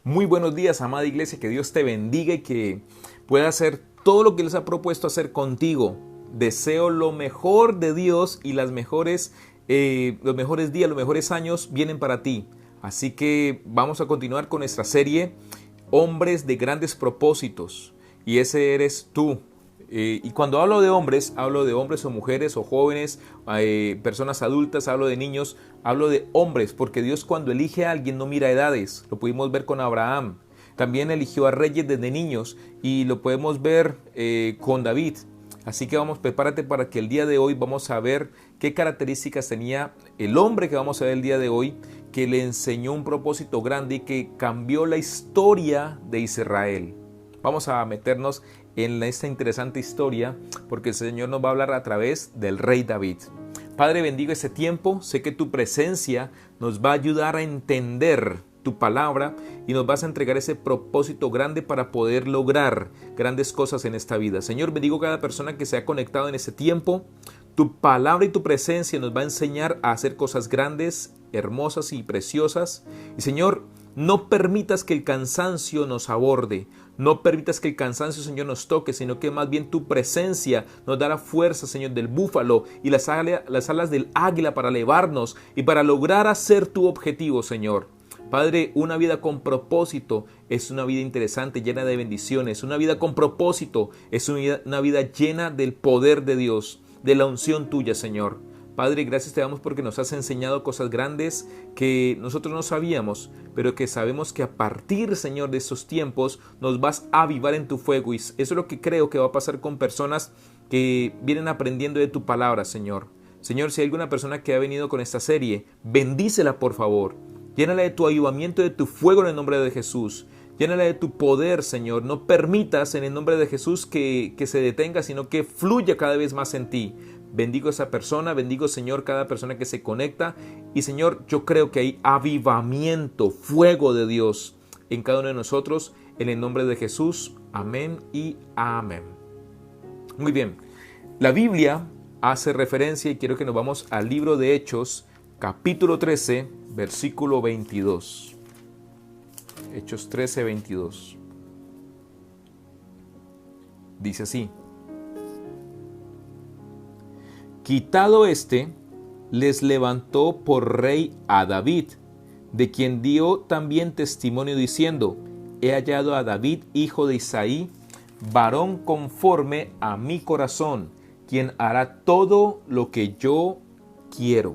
Muy buenos días, amada iglesia, que Dios te bendiga y que pueda hacer todo lo que Él ha propuesto hacer contigo. Deseo lo mejor de Dios y los mejores días, los mejores años vienen para ti. Así que vamos a continuar con nuestra serie Hombres de grandes propósitos. Y ese eres tú. Y cuando hablo de hombres o mujeres o jóvenes, personas adultas, hablo de niños, hablo de hombres, porque Dios cuando elige a alguien no mira edades. Lo pudimos ver con Abraham. También eligió a reyes desde niños y lo podemos ver con David. Así que prepárate para que el día de hoy vamos a ver qué características tenía el hombre que vamos a ver el día de hoy, que le enseñó un propósito grande y que cambió la historia de Israel. Vamos a meternos en esta interesante historia porque el Señor nos va a hablar a través del rey David. Padre, bendigo este tiempo. Sé que tu presencia nos va a ayudar a entender tu palabra y nos vas a entregar ese propósito grande para poder lograr grandes cosas en esta vida. Señor, bendigo a cada persona que se ha conectado en este tiempo. Tu palabra y tu presencia nos va a enseñar a hacer cosas grandes, hermosas y preciosas. Y Señor, no permitas que el cansancio nos aborde. No permitas que el cansancio, Señor, nos toque, sino que más bien tu presencia nos dará fuerza, Señor, del búfalo y las alas del águila para elevarnos y para lograr hacer tu objetivo, Señor. Padre, una vida con propósito es una vida interesante, llena de bendiciones. Una vida con propósito es una vida llena del poder de Dios, de la unción tuya, Señor. Padre, gracias te damos porque nos has enseñado cosas grandes que nosotros no sabíamos, pero que sabemos que a partir, Señor, de estos tiempos nos vas a avivar en tu fuego. Y eso es lo que creo que va a pasar con personas que vienen aprendiendo de tu palabra, Señor. Señor, si hay alguna persona que ha venido con esta serie, bendícela, por favor. Llénala de tu avivamiento, de tu fuego en el nombre de Jesús. Llénala de tu poder, Señor. No permitas en el nombre de Jesús que se detenga, sino que fluya cada vez más en ti. Bendigo a esa persona, bendigo, Señor, cada persona que se conecta. Y, Señor, yo creo que hay avivamiento, fuego de Dios en cada uno de nosotros. En el nombre de Jesús. Amén y amén. Muy bien. La Biblia hace referencia, y quiero que nos vamos al libro de Hechos, capítulo 13, versículo 22. Hechos 13, 22. Dice así: quitado les levantó por rey a David, de quien dio también testimonio diciendo: he hallado a David, hijo de Isaí, varón conforme a mi corazón, quien hará todo lo que yo quiero.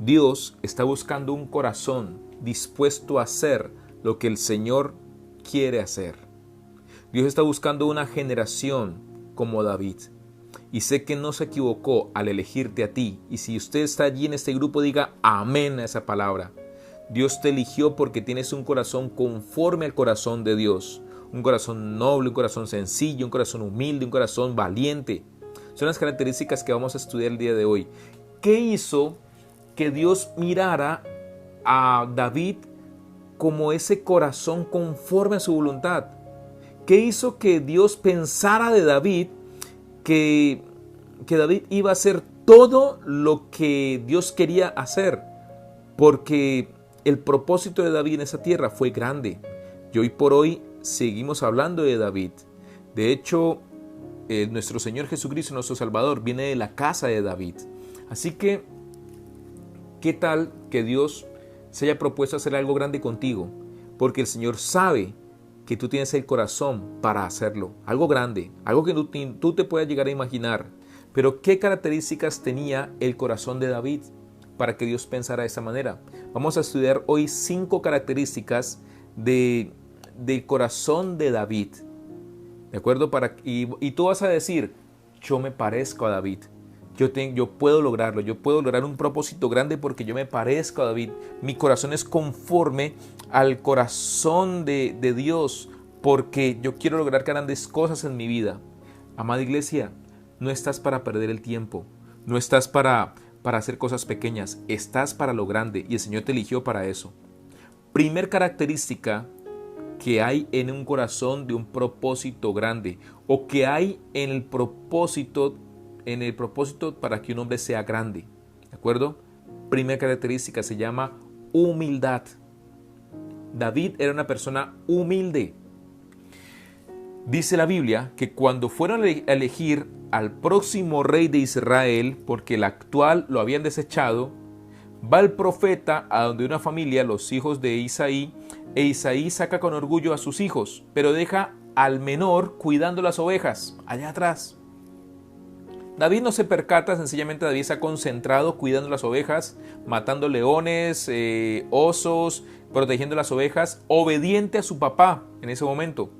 Dios está buscando un corazón dispuesto a hacer lo que el Señor quiere hacer. Dios está buscando una generación como David. Y sé que no se equivocó al elegirte a ti. Y si usted está allí en este grupo, diga amén a esa palabra. Dios te eligió porque tienes un corazón conforme al corazón de Dios. Un corazón noble, un corazón sencillo, un corazón humilde, un corazón valiente. Son las características que vamos a estudiar el día de hoy. ¿Qué hizo que Dios mirara a David como ese corazón conforme a su voluntad? ¿Qué hizo que Dios pensara de David que David iba a hacer todo lo que Dios quería hacer? Porque el propósito de David en esa tierra fue grande. Y hoy por hoy seguimos hablando de David. De hecho, nuestro Señor Jesucristo, nuestro Salvador, viene de la casa de David. Así que, ¿qué tal que Dios se haya propuesto hacer algo grande contigo? Porque el Señor sabe que tú tienes el corazón para hacerlo. Algo grande, algo que tú te puedas llegar a imaginar. Pero ¿qué características tenía el corazón de David para que Dios pensara de esa manera? Vamos a estudiar hoy 5 características del corazón de David. ¿De acuerdo? Y tú vas a decir: yo me parezco a David. Yo puedo lograrlo, yo puedo lograr un propósito grande porque yo me parezco a David. Mi corazón es conforme al corazón de Dios porque yo quiero lograr grandes cosas en mi vida. Amada iglesia, no estás para perder el tiempo, no estás para hacer cosas pequeñas, estás para lo grande y el Señor te eligió para eso. Primer característica que hay en un corazón de un propósito grande o que hay en el propósito para que un hombre sea grande. ¿De acuerdo? Primera característica se llama humildad. David era una persona humilde. Dice la Biblia que cuando fueron a elegir al próximo rey de Israel, porque el actual lo habían desechado, va el profeta a donde una familia, los hijos de Isaí, e Isaí saca con orgullo a sus hijos, pero deja al menor cuidando las ovejas, allá atrás. David no se percata, sencillamente David está concentrado cuidando las ovejas, matando leones, osos, protegiendo las ovejas, obediente a su papá en ese momento.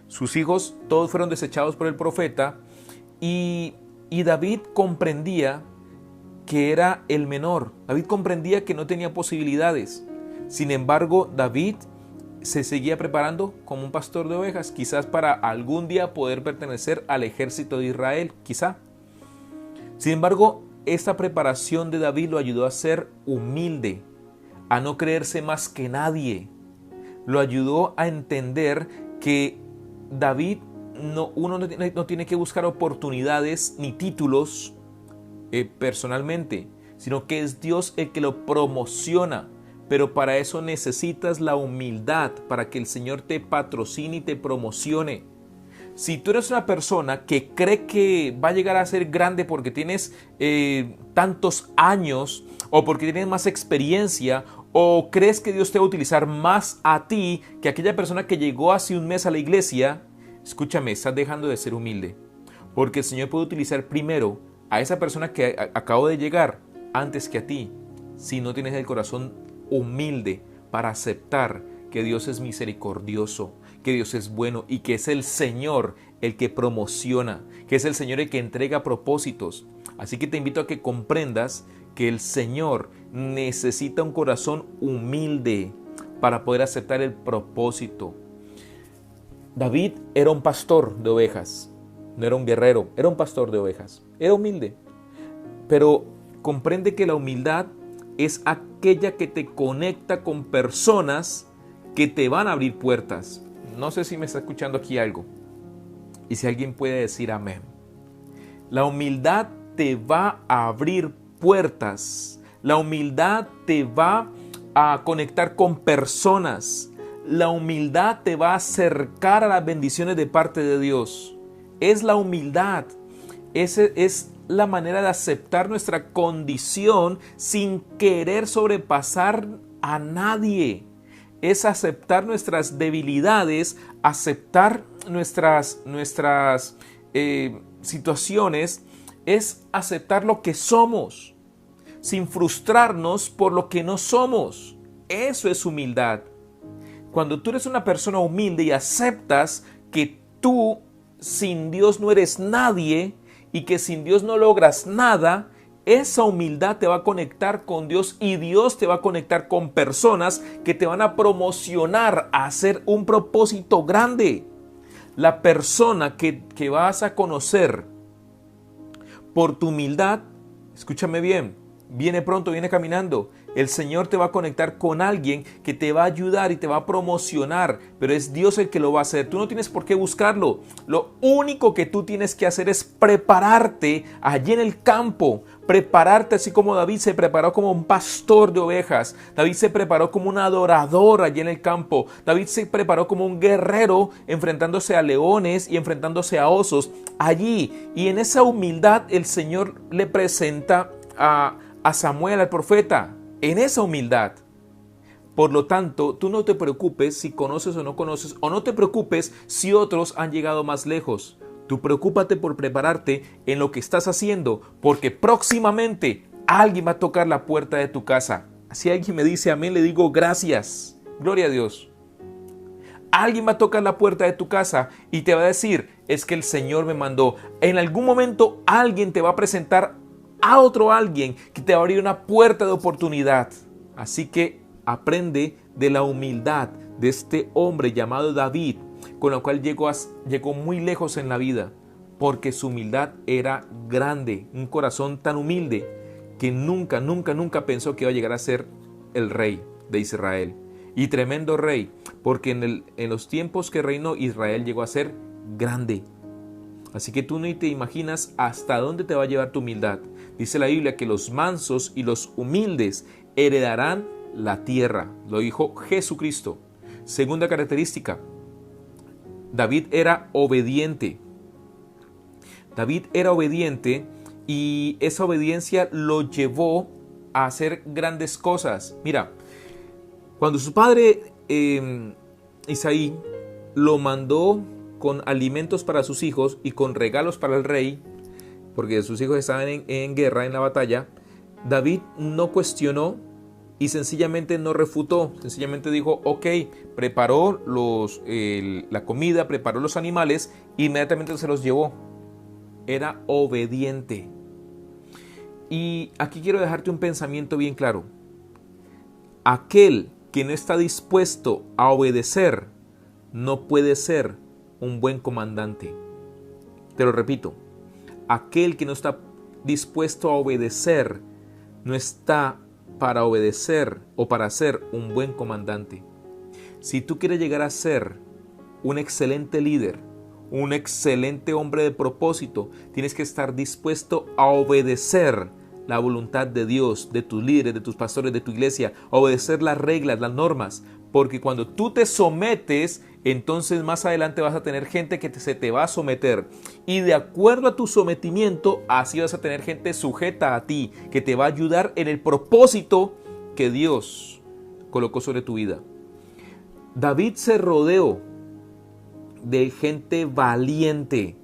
Sus hijos todos fueron desechados por el profeta y David comprendía que era el menor. David comprendía que no tenía posibilidades. Sin embargo, David se seguía preparando como un pastor de ovejas, quizás para algún día poder pertenecer al ejército de Israel, quizá. Sin embargo, esta preparación de David lo ayudó a ser humilde, a no creerse más que nadie. Lo ayudó a entender que David uno no tiene que buscar oportunidades ni títulos personalmente, sino que es Dios el que lo promociona. Pero para eso necesitas la humildad, para que el Señor te patrocine y te promocione. Si tú eres una persona que cree que va a llegar a ser grande porque tienes tantos años o porque tienes más experiencia, o crees que Dios te va a utilizar más a ti que aquella persona que llegó hace un mes a la iglesia, escúchame, estás dejando de ser humilde. Porque el Señor puede utilizar primero a esa persona que acabó de llegar antes que a ti, si no tienes el corazón humilde para aceptar que Dios es misericordioso, que Dios es bueno y que es el Señor el que promociona, que es el Señor el que entrega propósitos. Así que te invito a que comprendas que el Señor necesita un corazón humilde para poder aceptar el propósito. David era un pastor de ovejas, no era un guerrero, era un pastor de ovejas, era humilde. Pero comprende que la humildad es aquella que te conecta con personas que te van a abrir puertas. No sé si me está escuchando aquí algo y si alguien puede decir amén. La humildad te va a abrir puertas. La humildad te va a conectar con personas. La humildad te va a acercar a las bendiciones de parte de Dios. Es la humildad. Es la manera de aceptar nuestra condición sin querer sobrepasar a nadie. Es aceptar nuestras debilidades, aceptar nuestras situaciones, es aceptar lo que somos, sin frustrarnos por lo que no somos. Eso es humildad. Cuando tú eres una persona humilde y aceptas que tú sin Dios no eres nadie y que sin Dios no logras nada, esa humildad te va a conectar con Dios y Dios te va a conectar con personas que te van a promocionar a hacer un propósito grande. La persona que vas a conocer por tu humildad, escúchame bien, viene pronto, viene caminando. El Señor te va a conectar con alguien que te va a ayudar y te va a promocionar, pero es Dios el que lo va a hacer. Tú no tienes por qué buscarlo. Lo único que tú tienes que hacer es prepararte allí en el campo. Prepararte así como David se preparó como un pastor de ovejas. David se preparó como un adorador allí en el campo. David se preparó como un guerrero enfrentándose a leones y enfrentándose a osos allí. Y en esa humildad el Señor le presenta a Samuel, al profeta, en esa humildad. Por lo tanto, tú no te preocupes si conoces o no conoces, o no te preocupes si otros han llegado más lejos. Tú preocúpate por prepararte en lo que estás haciendo, porque próximamente alguien va a tocar la puerta de tu casa. Si alguien me dice amén, le digo gracias. Gloria a Dios. Alguien va a tocar la puerta de tu casa y te va a decir, es que el Señor me mandó. En algún momento alguien te va a presentar a otro alguien que te va a abrir una puerta de oportunidad. Así que aprende de la humildad de este hombre llamado David, con la cual llegó muy lejos en la vida, porque su humildad era grande, un corazón tan humilde que nunca pensó que iba a llegar a ser el rey de Israel. Y tremendo rey, porque en los tiempos que reinó Israel llegó a ser grande. Así que tú ni te imaginas hasta dónde te va a llevar tu humildad. Dice la Biblia que los mansos y los humildes heredarán la tierra. Lo dijo Jesucristo. Segunda característica, David era obediente. David era obediente y esa obediencia lo llevó a hacer grandes cosas. Mira, cuando su padre Isaí lo mandó con alimentos para sus hijos y con regalos para el rey, porque sus hijos estaban en guerra, en la batalla, David no cuestionó y sencillamente no refutó. Sencillamente dijo, ok, preparó la comida, preparó los animales, inmediatamente se los llevó. Era obediente. Y aquí quiero dejarte un pensamiento bien claro. Aquel que no está dispuesto a obedecer no puede ser un buen comandante. Te lo repito. Aquel que no está dispuesto a obedecer no está para obedecer o para ser un buen comandante. Si tú quieres llegar a ser un excelente líder, un excelente hombre de propósito, tienes que estar dispuesto a obedecer la voluntad de Dios, de tus líderes, de tus pastores, de tu iglesia, a obedecer las reglas, las normas, porque cuando tú te sometes, entonces más adelante vas a tener gente que se te va a someter, y de acuerdo a tu sometimiento, así vas a tener gente sujeta a ti, que te va a ayudar en el propósito que Dios colocó sobre tu vida. David se rodeó de gente valiente,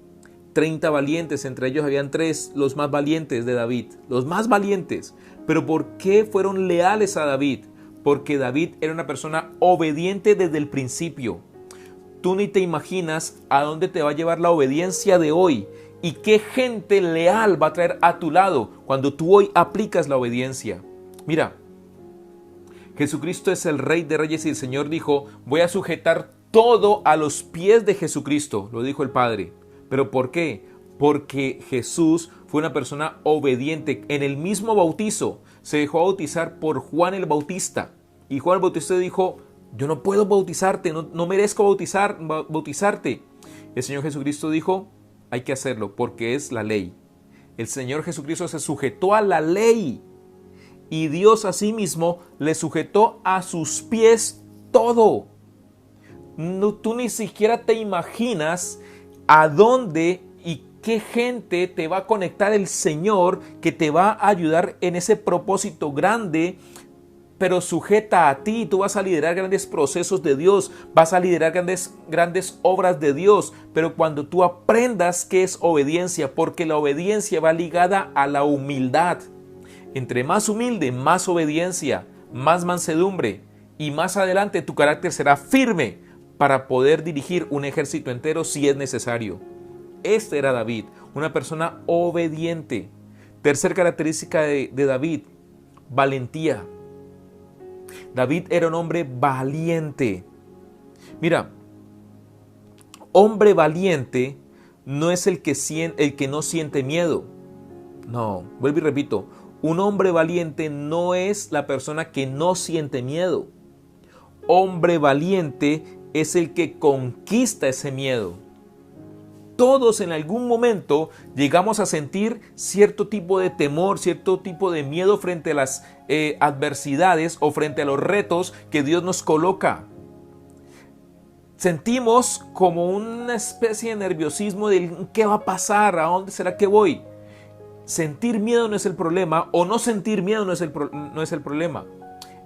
30 valientes, entre ellos habían 3, los más valientes de David, los más valientes. Pero ¿por qué fueron leales a David? Porque David era una persona obediente desde el principio. Tú ni te imaginas a dónde te va a llevar la obediencia de hoy y qué gente leal va a traer a tu lado cuando tú hoy aplicas la obediencia. Mira, Jesucristo es el Rey de Reyes y el Señor dijo, voy a sujetar todo a los pies de Jesucristo, lo dijo el Padre. ¿Pero por qué? Porque Jesús fue una persona obediente. En el mismo bautizo se dejó bautizar por Juan el Bautista. Y Juan el Bautista dijo, yo no puedo bautizarte, no merezco bautizarte. El Señor Jesucristo dijo, hay que hacerlo porque es la ley. El Señor Jesucristo se sujetó a la ley. Y Dios asimismo le sujetó a sus pies todo. No, tú ni siquiera te imaginas a dónde y qué gente te va a conectar el Señor que te va a ayudar en ese propósito grande, pero sujeta a ti. Tú vas a liderar grandes procesos de Dios, vas a liderar grandes obras de Dios, pero cuando tú aprendas qué es obediencia, porque la obediencia va ligada a la humildad. Entre más humilde, más obediencia, más mansedumbre, y más adelante tu carácter será firme para poder dirigir un ejército entero si es necesario. Este era David, una persona obediente. Tercer característica de David, valentía. David era un hombre valiente. Mira, hombre valiente no es el que no siente miedo. No, vuelvo y repito, un hombre valiente no es la persona que no siente miedo. Hombre valiente es el que conquista ese miedo. Todos en algún momento llegamos a sentir cierto tipo de temor, cierto tipo de miedo frente a las adversidades o frente a los retos que Dios nos coloca. Sentimos como una especie de nerviosismo de ¿qué va a pasar? ¿A dónde será que voy? Sentir miedo no es el problema, o no sentir miedo no es el problema.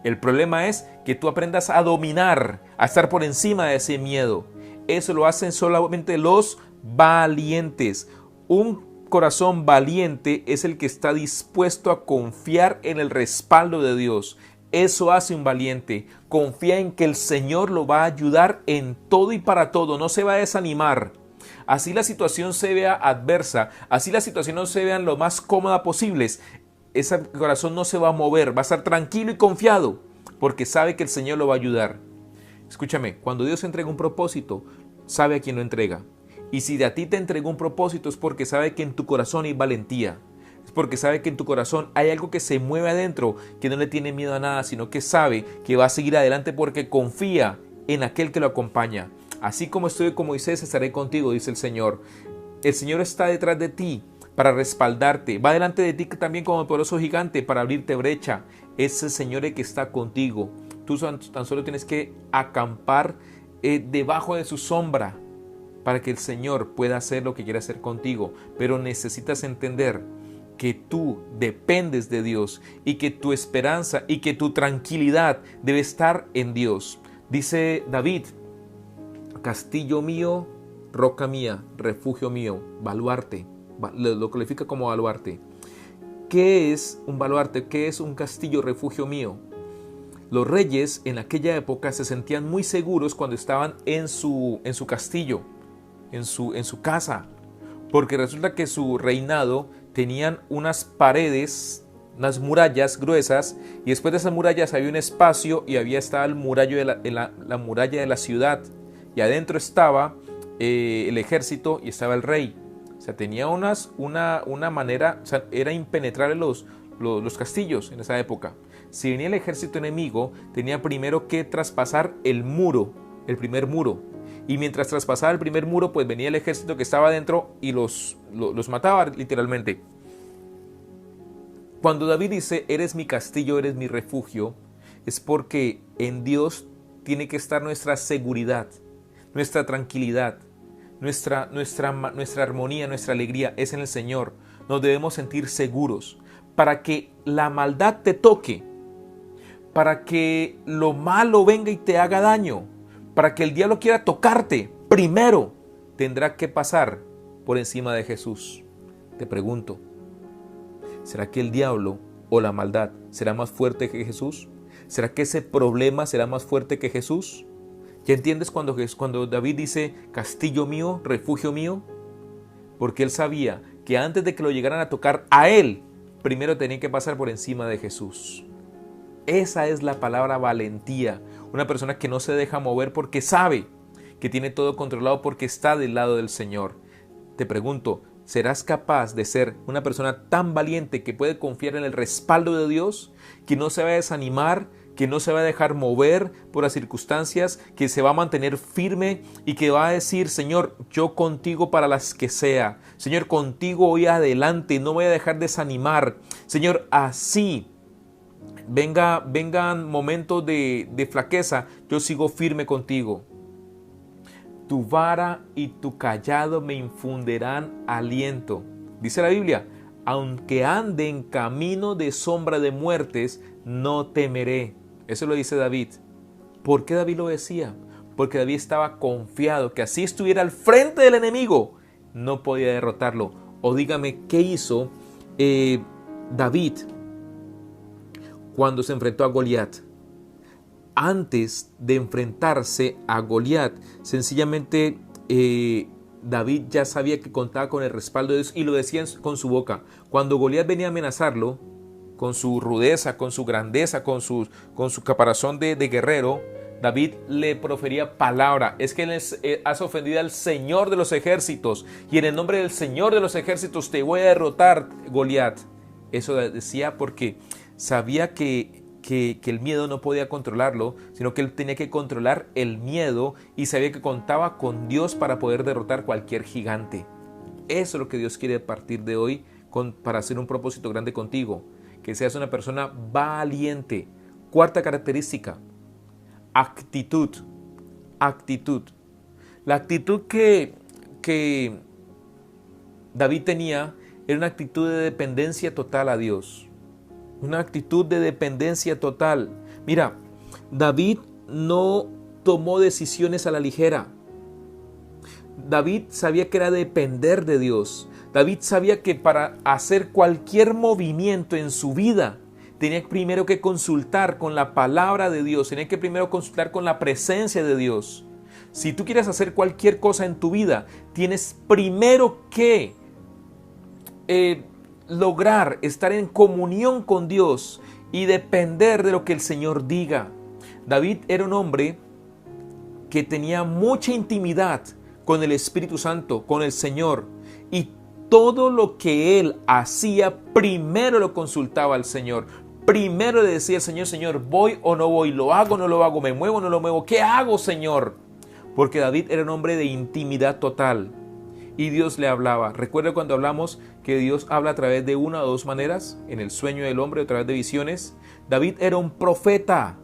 El problema es que tú aprendas a dominar, a estar por encima de ese miedo. Eso lo hacen solamente los valientes. Un corazón valiente es el que está dispuesto a confiar en el respaldo de Dios. Eso hace un valiente. Confía en que el Señor lo va a ayudar en todo y para todo. No se va a desanimar. Así la situación se vea adversa, así la situación no se vea lo más cómoda posibles, ese corazón no se va a mover, va a estar tranquilo y confiado, porque sabe que el Señor lo va a ayudar. Escúchame, cuando Dios entrega un propósito, sabe a quién lo entrega. Y si de a ti te entregó un propósito es porque sabe que en tu corazón hay valentía. Es porque sabe que en tu corazón hay algo que se mueve adentro, que no le tiene miedo a nada, sino que sabe que va a seguir adelante porque confía en aquel que lo acompaña. Así como estoy con Moisés, estaré contigo, dice el Señor. El Señor está detrás de ti para respaldarte. Va delante de ti también como poderoso gigante para abrirte brecha. Ese Señor el que está contigo. Tú tan solo tienes que acampar debajo de su sombra para que el Señor pueda hacer lo que quiere hacer contigo. Pero necesitas entender que tú dependes de Dios y que tu esperanza y que tu tranquilidad debe estar en Dios. Dice David: castillo mío, roca mía, refugio mío, baluarte. Lo califica como baluarte. ¿Qué es un baluarte? ¿Qué es un castillo, refugio mío? Los reyes en aquella época se sentían muy seguros cuando estaban en su castillo, en su casa, porque resulta que su reinado tenían unas paredes, unas murallas gruesas, y después de esas murallas había un espacio y estaba la muralla de la ciudad, y adentro estaba el ejército y estaba el rey. O sea, tenía una manera, o sea, era impenetrable los castillos en esa época. Si venía el ejército enemigo, tenía primero que traspasar el primer muro. Y mientras traspasaba el primer muro, pues venía el ejército que estaba adentro y los mataba literalmente. Cuando David dice, eres mi castillo, eres mi refugio, es porque en Dios tiene que estar nuestra seguridad, nuestra tranquilidad, nuestra armonía, nuestra alegría es en el Señor. Nos debemos sentir seguros para que la maldad te toque, para que lo malo venga y te haga daño, para que el diablo quiera tocarte. Primero tendrá que pasar por encima de Jesús. Te pregunto, ¿será que el diablo o la maldad será más fuerte que Jesús? ¿Será que ese problema será más fuerte que Jesús? ¿Ya entiendes cuando David dice castillo mío, refugio mío? Porque él sabía que antes de que lo llegaran a tocar a él, primero tenía que pasar por encima de Jesús. Esa es la palabra valentía. Una persona que no se deja mover porque sabe que tiene todo controlado porque está del lado del Señor. Te pregunto, ¿serás capaz de ser una persona tan valiente que puede confiar en el respaldo de Dios? Que no se va a desanimar, que no se va a dejar mover por las circunstancias, que se va a mantener firme y que va a decir, Señor, yo contigo para las que sea. Señor, contigo voy adelante, no voy a dejar desanimar. Señor, así vengan momentos de flaqueza, yo sigo firme contigo. Tu vara y tu cayado me infundirán aliento. Dice la Biblia, aunque ande en camino de sombra de muertes, no temeré. Eso lo dice David. ¿Por qué David lo decía? Porque David estaba confiado que así estuviera al frente del enemigo, no podía derrotarlo. O dígame, ¿qué hizo David cuando se enfrentó a Goliat? Antes de enfrentarse a Goliat, sencillamente David ya sabía que contaba con el respaldo de Dios y lo decía con su boca. Cuando Goliat venía a amenazarlo, con su rudeza, con su grandeza, con su caparazón de guerrero, David le profería palabra. Es que has ofendido al Señor de los ejércitos y en el nombre del Señor de los ejércitos te voy a derrotar, Goliat. Eso decía porque sabía que el miedo no podía controlarlo, sino que él tenía que controlar el miedo y sabía que contaba con Dios para poder derrotar cualquier gigante. Eso es lo que Dios quiere a partir de hoy para hacer un propósito grande contigo, que seas una persona valiente. Cuarta característica, actitud. La actitud que David tenía era una actitud de dependencia total a Dios. Una actitud de dependencia total. Mira, David no tomó decisiones a la ligera. David sabía que era depender de Dios. David sabía que para hacer cualquier movimiento en su vida tenía primero que consultar con la palabra de Dios, tenía que primero consultar con la presencia de Dios. Si tú quieres hacer cualquier cosa en tu vida, tienes primero que lograr estar en comunión con Dios y depender de lo que el Señor diga. David era un hombre que tenía mucha intimidad con el Espíritu Santo, con el Señor, y todo lo que él hacía primero lo consultaba al Señor. Primero le decía al Señor, Señor, ¿voy o no voy? ¿Lo hago o no lo hago? ¿Me muevo o no lo muevo? ¿Qué hago, Señor? Porque David era un hombre de intimidad total. y Dios le hablaba. Recuerda cuando hablamos que Dios habla a través de una o dos maneras, en el sueño del hombre, a través de visiones. David era un profeta.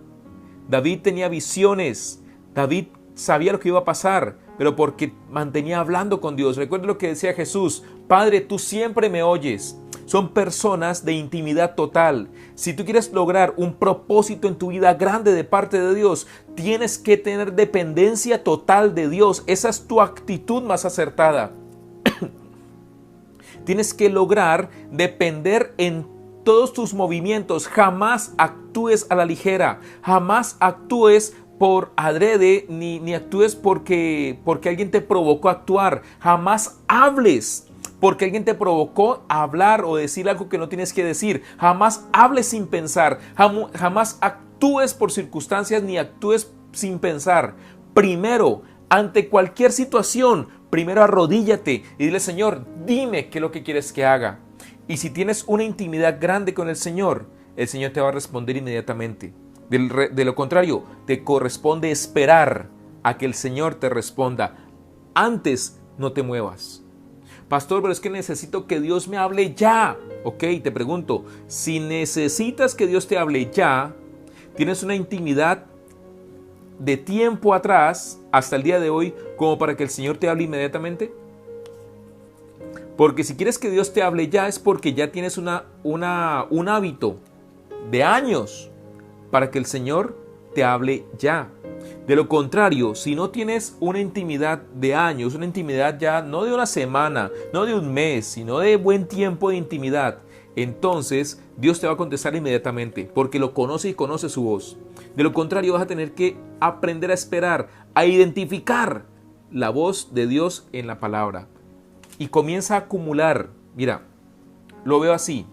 David tenía visiones. David sabía lo que iba a pasar, pero porque mantenía hablando con Dios. Recuerda lo que decía Jesús: Padre, tú siempre me oyes. Son personas de intimidad total. Si tú quieres lograr un propósito en tu vida grande de parte de Dios, tienes que tener dependencia total de Dios. Esa es tu actitud más acertada. Tienes que lograr depender en todos tus movimientos. Jamás actúes a la ligera. Jamás actúes por adrede, ni actúes porque alguien te provocó a actuar. Jamás hables porque alguien te provocó a hablar o decir algo que no tienes que decir. Jamás hables sin pensar. Jamás actúes por circunstancias ni actúes sin pensar. Primero, ante cualquier situación, primero arrodíllate y dile: Señor, dime qué es lo que quieres que haga. Y si tienes una intimidad grande con el Señor te va a responder inmediatamente. De lo contrario, te corresponde esperar a que el Señor te responda. Antes no te muevas. Pastor, pero es que necesito que Dios me hable ya. Ok, te pregunto, si necesitas que Dios te hable ya, ¿tienes una intimidad de tiempo atrás hasta el día de hoy como para que el Señor te hable inmediatamente? Porque si quieres que Dios te hable ya es porque ya tienes un hábito de años para que el Señor te hable ya. De lo contrario, si no tienes una intimidad de años, una intimidad ya no de una semana, no de un mes, sino de buen tiempo de intimidad, entonces Dios te va a contestar inmediatamente porque lo conoce y conoce su voz. De lo contrario, vas a tener que aprender a esperar, a identificar la voz de Dios en la palabra. Y comienza a acumular. Mira, lo veo así.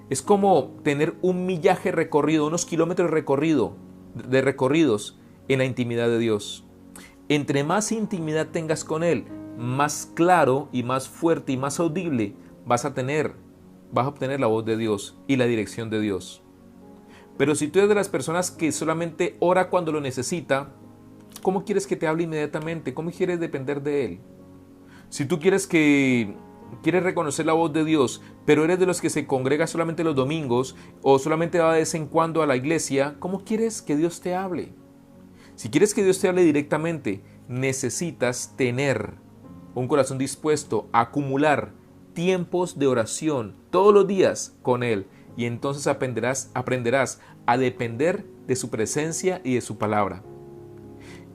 Es como tener un millaje recorrido, unos kilómetros de recorridos en la intimidad de Dios. Entre más intimidad tengas con Él, más claro y más fuerte y más audible vas a obtener la voz de Dios y la dirección de Dios. Pero si tú eres de las personas que solamente ora cuando lo necesita, ¿cómo quieres que te hable inmediatamente? ¿Cómo quieres depender de Él? Si tú quieres reconocer la voz de Dios, pero eres de los que se congrega solamente los domingos o solamente va de vez en cuando a la iglesia, ¿cómo quieres que Dios te hable? Si quieres que Dios te hable directamente, necesitas tener un corazón dispuesto a acumular tiempos de oración todos los días con Él, y entonces aprenderás a depender de su presencia y de su palabra.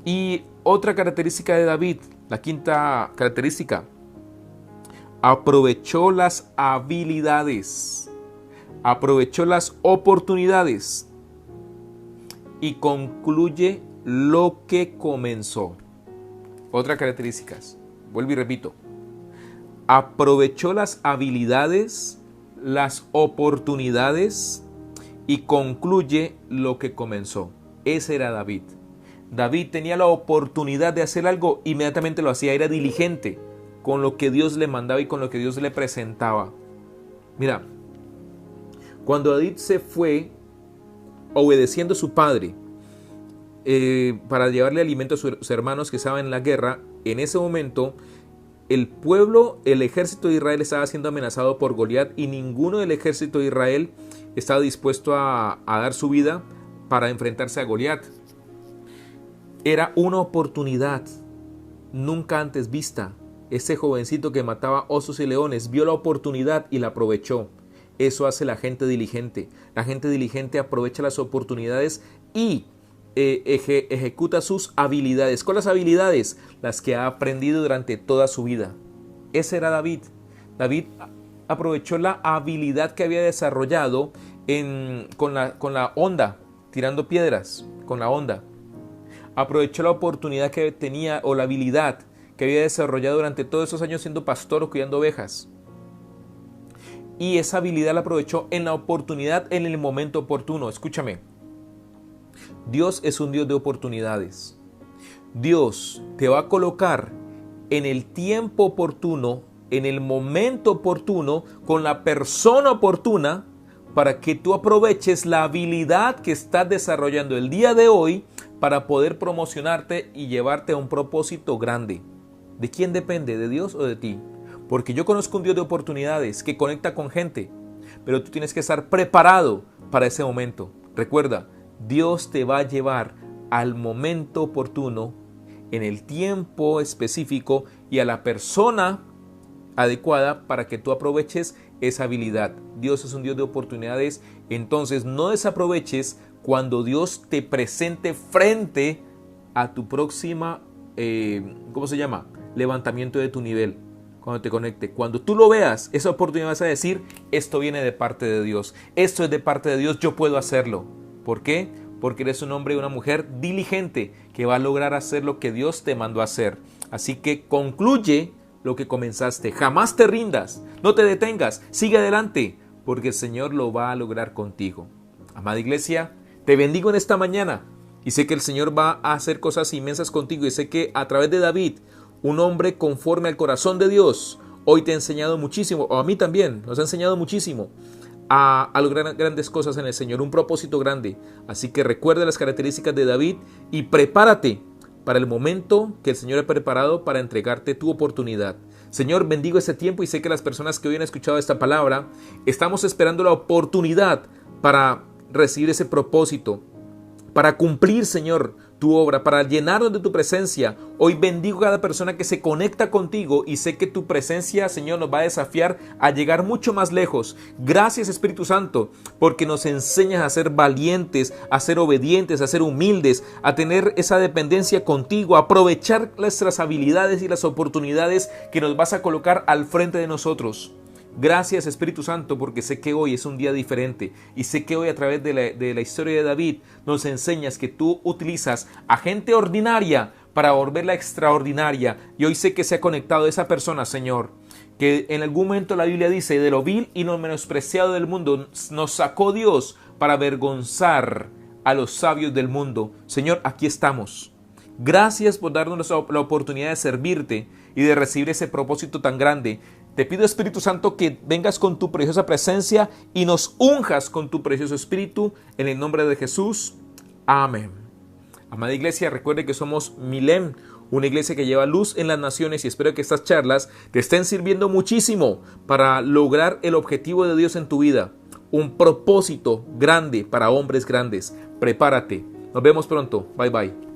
Y otra característica de David, la quinta característica: aprovechó las habilidades, aprovechó las oportunidades y concluye lo que comenzó. Otra característica, vuelvo y repito: aprovechó las habilidades, las oportunidades y concluye lo que comenzó. Ese era David. David tenía la oportunidad de hacer algo, inmediatamente lo hacía, era diligente con lo que Dios le mandaba y con lo que Dios le presentaba. Mira, cuando David se fue obedeciendo a su padre para llevarle alimento a sus hermanos que estaban en la guerra, en ese momento el ejército de Israel estaba siendo amenazado por Goliat y ninguno del ejército de Israel estaba dispuesto a dar su vida para enfrentarse a Goliat. Era una oportunidad nunca antes vista. Ese jovencito que mataba osos y leones vio la oportunidad y la aprovechó. Eso hace la gente diligente. La gente diligente aprovecha las oportunidades y ejecuta sus habilidades. ¿Cuáles habilidades? Las que ha aprendido durante toda su vida. Ese era David. David aprovechó la habilidad que había desarrollado con la honda, tirando piedras con la honda. Aprovechó la oportunidad que tenía o la habilidad que había desarrollado durante todos esos años siendo pastor o cuidando ovejas. Y esa habilidad la aprovechó en la oportunidad, en el momento oportuno. Escúchame. Dios es un Dios de oportunidades. Dios te va a colocar en el tiempo oportuno, en el momento oportuno, con la persona oportuna, para que tú aproveches la habilidad que estás desarrollando el día de hoy para poder promocionarte y llevarte a un propósito grande. ¿De quién depende? ¿De Dios o de ti? Porque yo conozco un Dios de oportunidades que conecta con gente, pero tú tienes que estar preparado para ese momento. Recuerda, Dios te va a llevar al momento oportuno, en el tiempo específico y a la persona adecuada para que tú aproveches esa habilidad. Dios es un Dios de oportunidades, entonces no desaproveches cuando Dios te presente frente a tu próxima, levantamiento de tu nivel. Cuando te conecte, cuando tú lo veas, esa oportunidad vas a decir, esto viene de parte de Dios, esto es de parte de Dios, yo puedo hacerlo. ¿Por qué? Porque eres un hombre y una mujer diligente que va a lograr hacer lo que Dios te mandó a hacer. Así que concluye lo que comenzaste, jamás te rindas, no te detengas, sigue adelante, porque el Señor lo va a lograr contigo. Amada iglesia, te bendigo en esta mañana y sé que el Señor va a hacer cosas inmensas contigo y sé que a través de David, un hombre conforme al corazón de Dios, hoy te ha enseñado muchísimo, o a mí también, nos ha enseñado muchísimo a lograr grandes cosas en el Señor, un propósito grande. Así que recuerda las características de David y prepárate para el momento que el Señor ha preparado para entregarte tu oportunidad. Señor, bendigo este tiempo y sé que las personas que hoy han escuchado esta palabra, estamos esperando la oportunidad para recibir ese propósito, para cumplir, Señor, tu obra, para llenarnos de tu presencia. Hoy bendigo a cada persona que se conecta contigo y sé que tu presencia, Señor, nos va a desafiar a llegar mucho más lejos. Gracias, Espíritu Santo, porque nos enseñas a ser valientes, a ser obedientes, a ser humildes, a tener esa dependencia contigo, a aprovechar nuestras habilidades y las oportunidades que nos vas a colocar al frente de nosotros. Gracias, Espíritu Santo, porque sé que hoy es un día diferente y sé que hoy a través de la historia de David nos enseñas que tú utilizas a gente ordinaria para volverla extraordinaria, y hoy sé que se ha conectado esa persona, Señor, que en algún momento la Biblia dice, de lo vil y lo menospreciado del mundo nos sacó Dios para avergonzar a los sabios del mundo. Señor, aquí estamos. Gracias por darnos la oportunidad de servirte y de recibir ese propósito tan grande. Te pido, Espíritu Santo, que vengas con tu preciosa presencia y nos unjas con tu precioso Espíritu, en el nombre de Jesús. Amén. Amada iglesia, recuerde que somos Milem, una iglesia que lleva luz en las naciones, y espero que estas charlas te estén sirviendo muchísimo para lograr el objetivo de Dios en tu vida. Un propósito grande para hombres grandes. Prepárate. Nos vemos pronto. Bye bye.